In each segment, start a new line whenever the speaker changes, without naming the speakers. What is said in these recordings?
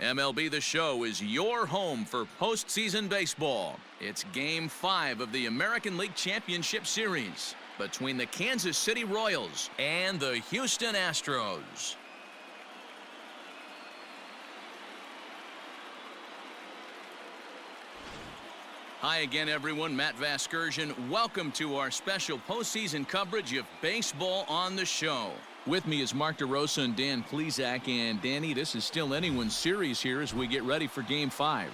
MLB The Show is your home for postseason baseball. It's Game 5 of the American League Championship Series between the Kansas City Royals and the Houston Astros. Hi again, everyone. Matt Vasgersian. Welcome to our special postseason coverage of Baseball on the Show. With me is Mark DeRosa and Dan Plesac. And Danny, this is still anyone's series here as we get ready for Game 5.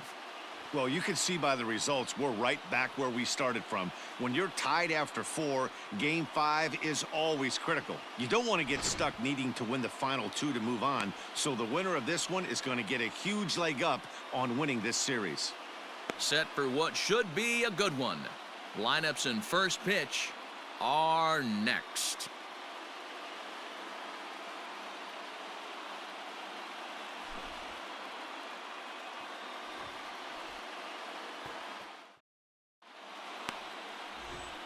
Well, you can see by the results, we're right back where we started from. When you're tied after 4, Game 5 is always critical. You don't want to get stuck needing to win the final 2 to move on. So the winner of this one is going to get a huge leg up on winning this series.
Set for what should be a good one. Lineups and first pitch are next.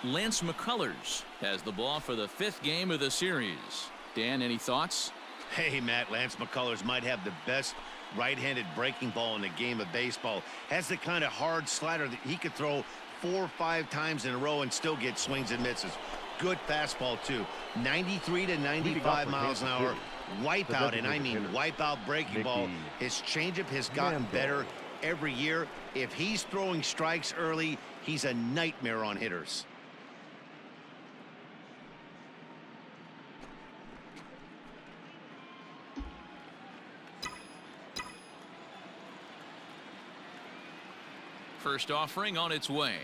Lance McCullers has the ball for the 5th game of the series. Dan, any thoughts?
Hey, Matt, Lance McCullers might have the best right-handed breaking ball in the game of baseball. Has the kind of hard slider that he could throw 4 or 5 times in a row and still get swings and misses. Good fastball, too. 93 to 95 miles an hour. Wipeout, and I mean wipeout breaking ball. His changeup has gotten better every year. If he's throwing strikes early, he's a nightmare on hitters.
First offering on its way.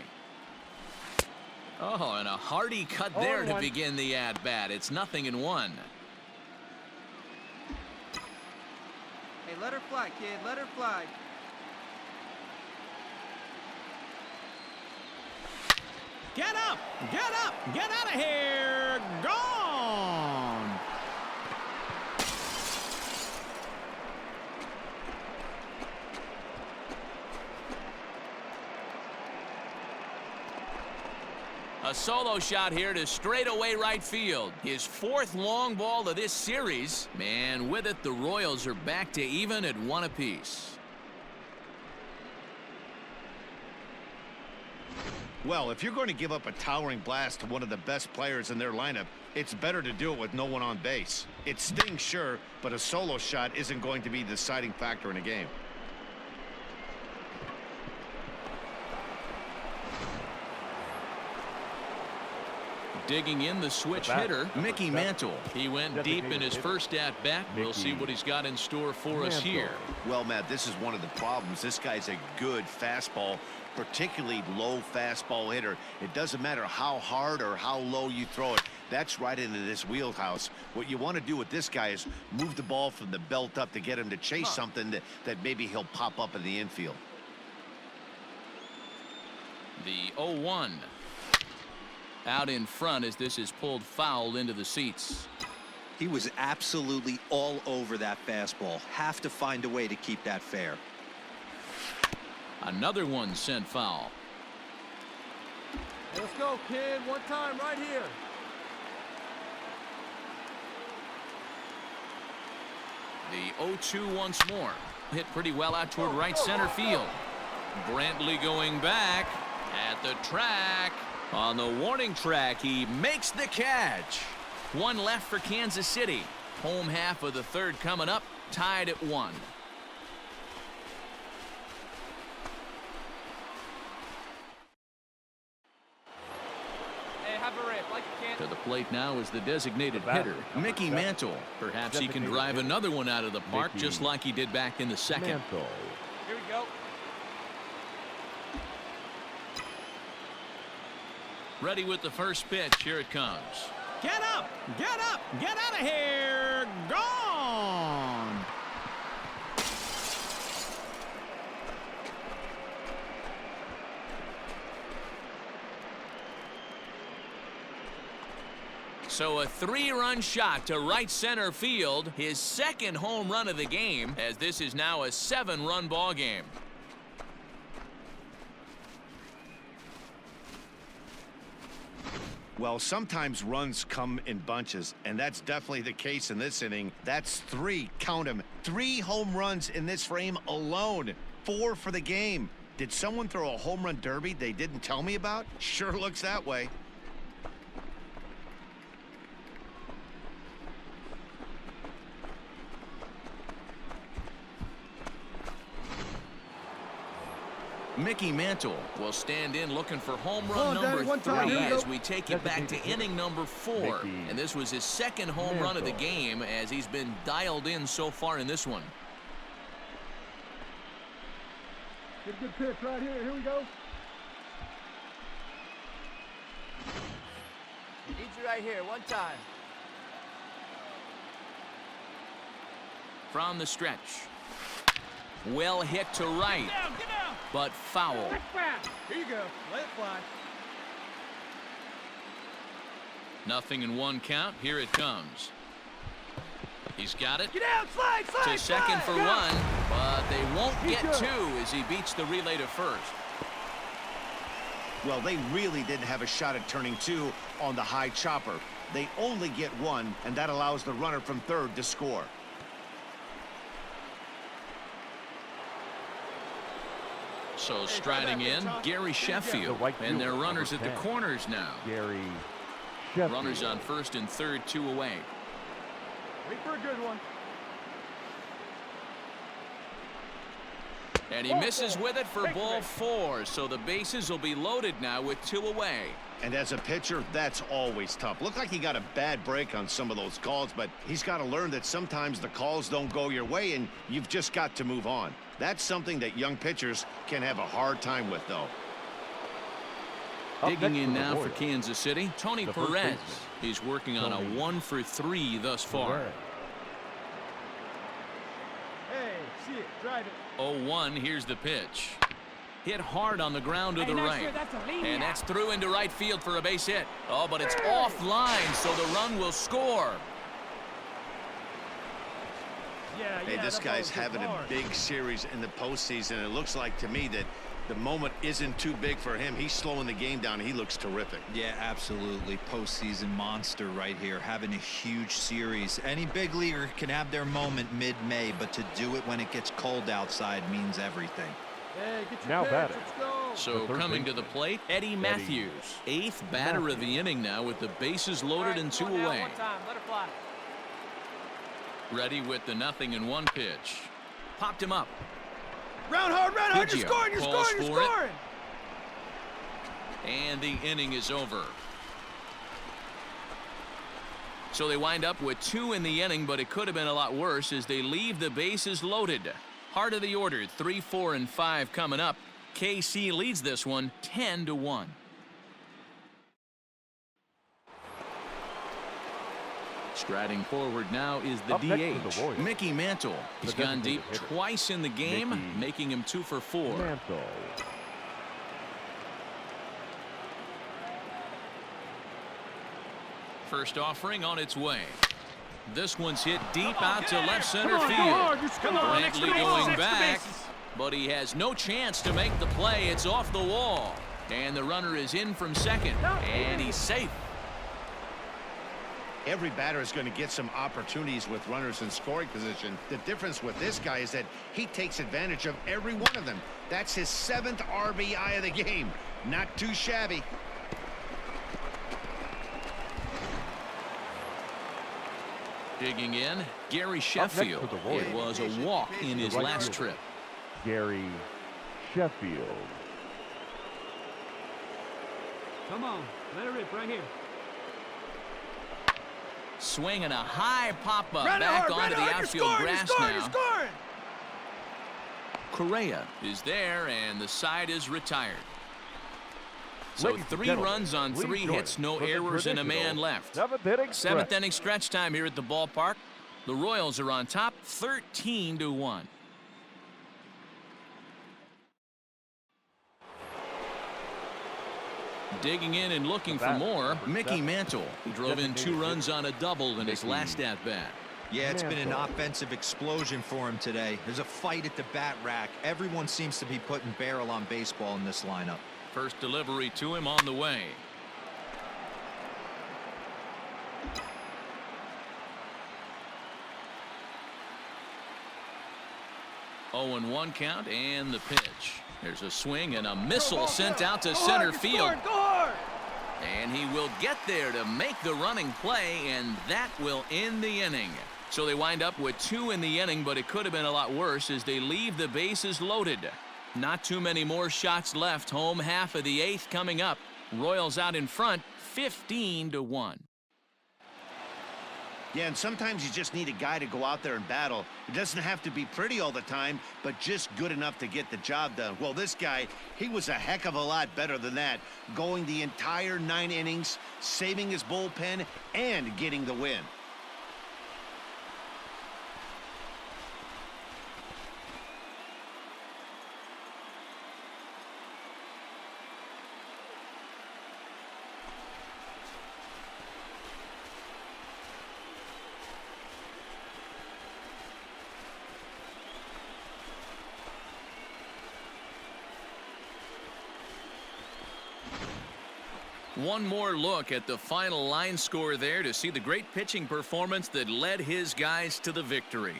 Oh, and a hearty cut there to begin the at-bat. It's 0-1.
Hey, let her fly, kid. Let her fly.
Get up! Get up! Get out of here! Gone!
A solo shot here to straightaway right field. His 4th long ball of this series. Man, with it, the Royals are back to even at 1 apiece.
Well, if you're going to give up a towering blast to one of the best players in their lineup, it's better to do it with no one on base. It stings, sure, but a solo shot isn't going to be the deciding factor in a game.
Digging in the switch hitter, Mickey Mantle. He went deep in his first at-bat. We'll see what he's got in store for us here.
Well, Matt, this is one of the problems. This guy's a good fastball, particularly low fastball hitter. It doesn't matter how hard or how low you throw it. That's right into this wheelhouse. What you want to do with this guy is move the ball from the belt up to get him to chase something that maybe he'll pop up in the infield.
The 0-1. Out in front as this is pulled foul into the seats.
He was absolutely all over that fastball. Have to find a way to keep that fair.
Another one sent foul.
Hey, let's go, kid. One time right here.
The 0-2 once more. Hit pretty well out toward right center field. Brantley going back at the track. On the warning track, he makes the catch. 1 left for Kansas City. Home half of the 3rd coming up, tied at 1.
Hey, have a rip like you can.
To the plate now is the designated hitter, Mickey Mantle. Perhaps he can drive another one out of the park just like he did back in the 2nd.
Here we go.
Ready with the first pitch. Here it comes.
Get up! Get up! Get out of here! Gone!
So a 3-run shot to right center field. His 2nd home run of the game, as this is now a 7-run ball game.
Well, sometimes runs come in bunches, and that's definitely the case in this inning. That's 3, count them, 3 home runs in this frame alone. 4 for the game. Did someone throw a home run derby they didn't tell me about? Sure looks that way.
Mickey Mantle will stand in looking for home run number 3 as we take it back to inning number 4. And this was his second home run of the game as he's been dialed in so far in this one.
Get a good pitch right here. Here we go.
Need you right here, one time.
From the stretch. Well hit to right.
Get down.
But foul.
Here you go. Let it fly.
Nothing in 1 count. Here it comes. He's got it.
Get out, slide, slide,
To second for 1, but they won't get
good.
2 as he beats the relay to first.
Well, they really didn't have a shot at turning 2 on the high chopper. They only get 1, and that allows the runner from third to score.
So striding in, Gary Sheffield, and their runners at the corners now.
Gary Sheffield.
Runners on first and third, 2 away.
Wait for a good one.
And he misses with it for ball 4, so the bases will be loaded now with 2 away.
And as a pitcher, that's always tough. Looked like he got a bad break on some of those calls, but he's got to learn that sometimes the calls don't go your way, and you've just got to move on. That's something that young pitchers can have a hard time with, though.
Digging in now for Kansas City, Tony Perez. He's working on a 1 for 3 thus far.
Hey, see it, drive it.
0-1, here's the pitch. Hit hard on the ground to the right. And that's through into right field for a base hit. Oh, but it's offline, so the run will score.
Hey, this guy's having a big series in the postseason. It looks like to me that the moment isn't too big for him. He's slowing the game down. He looks terrific.
Yeah, absolutely. Postseason monster right here, having a huge series. Any big leaguer can have their moment mid-May, but to do it when it gets cold outside means everything.
Hey, get your
Now
pitch.
batter.
Let's go.
So coming to the plate, Eddie Matthews. 8th batter of the inning now with the bases loaded and 2 away.
One time. Let it fly.
Ready with the 0-1 pitch. Popped him up.
Round hard, you're
Biggio
scoring, you're
calls
scoring, you're
for it.
scoring.
And the inning is over. So they wind up with 2 in the inning, but it could have been a lot worse as they leave the bases loaded. Heart of the order, 3, 4, and 5 coming up. KC leads this one 10-1. Striding forward now is the
Up next for the
DH,
Warriors.
Mickey Mantle. He's
The
gone deep
designated hitter.
twice in the game,
Mickey
making him 2 for 4.
Mantle.
First offering on its way. This one's hit deep out to left center
Come on,
field.
go hard, come on,
Brantley
extra bases,
going
extra
back,
bases.
but he has no chance to make the play. It's off the wall. And the runner is in from second, and he's safe.
Every batter is going to get some opportunities with runners in scoring position. The difference with this guy is that he takes advantage of every one of them. That's his 7th RBI of the game. Not too shabby.
Digging in, Gary Sheffield.
for the Warriors.
It was a walk in his
Right
last
fielder.
trip.
Gary Sheffield.
Come on, let it rip right here.
Swinging a high pop-up
Run
back
hard,
onto the
you're
outfield
scoring,
grass
you're scoring,
now.
you're scoring.
Correa is there, and the side is retired. So
Ladies and
3
gentlemen,
runs on
please
3
join
hits,
us
no
for the
errors, and a man
traditional
left.
7th inning
7th
stretch.
inning stretch time here at the ballpark. The Royals are on top 13-1. Digging in and looking for more, Mickey Mantle. He drove in 2 runs on a double in his last at-bat.
Yeah, it's been an
Mantle.
offensive explosion for him today. There's a fight at the bat rack. Everyone seems to be putting barrel on baseball in this lineup.
First delivery to him on the way. 0-1 count and the pitch. There's a swing and a missile sent out to center field. And he will get there to make the running play, and that will end the inning. So they wind up with 2 in the inning, but it could have been a lot worse as they leave the bases loaded. Not too many more shots left. Home half of the 8th coming up. Royals out in front 15-1.
Yeah, and sometimes you just need a guy to go out there and battle. It doesn't have to be pretty all the time, but just good enough to get the job done. Well, this guy, he was a heck of a lot better than that, going the entire 9 innings, saving his bullpen, and getting the win.
One more look at the final line score there to see the great pitching performance that led his guys to the victory.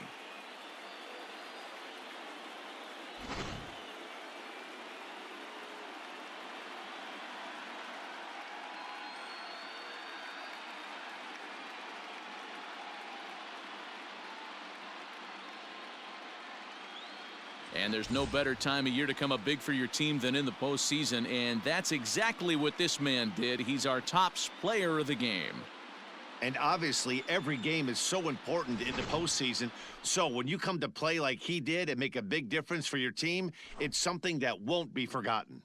And there's no better time of year to come up big for your team than in the postseason, and that's exactly what this man did. He's our top player of the game.
And obviously, every game is so important in the postseason. So when you come to play like he did and make a big difference for your team, it's something that won't be forgotten.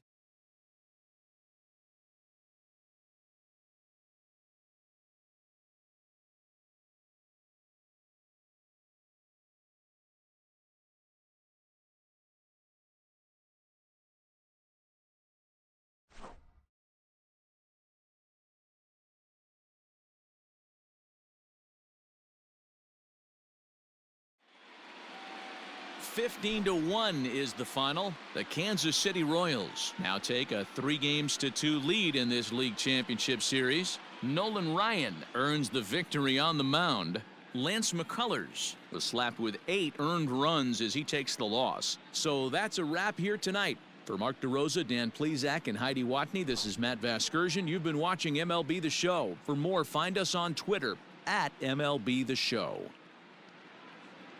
(15-1) is the final. The Kansas City Royals now take a 3-2 lead in this league championship series. Nolan Ryan earns the victory on the mound. Lance McCullers was slapped with 8 earned runs as he takes the loss. So that's a wrap here tonight. For Mark DeRosa, Dan Plesac, and Heidi Watney, this is Matt Vasgersian. You've been watching MLB The Show. For more, find us on Twitter at MLB The Show.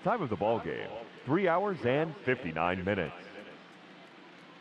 Time of the ball game, 3 hours and 59 minutes.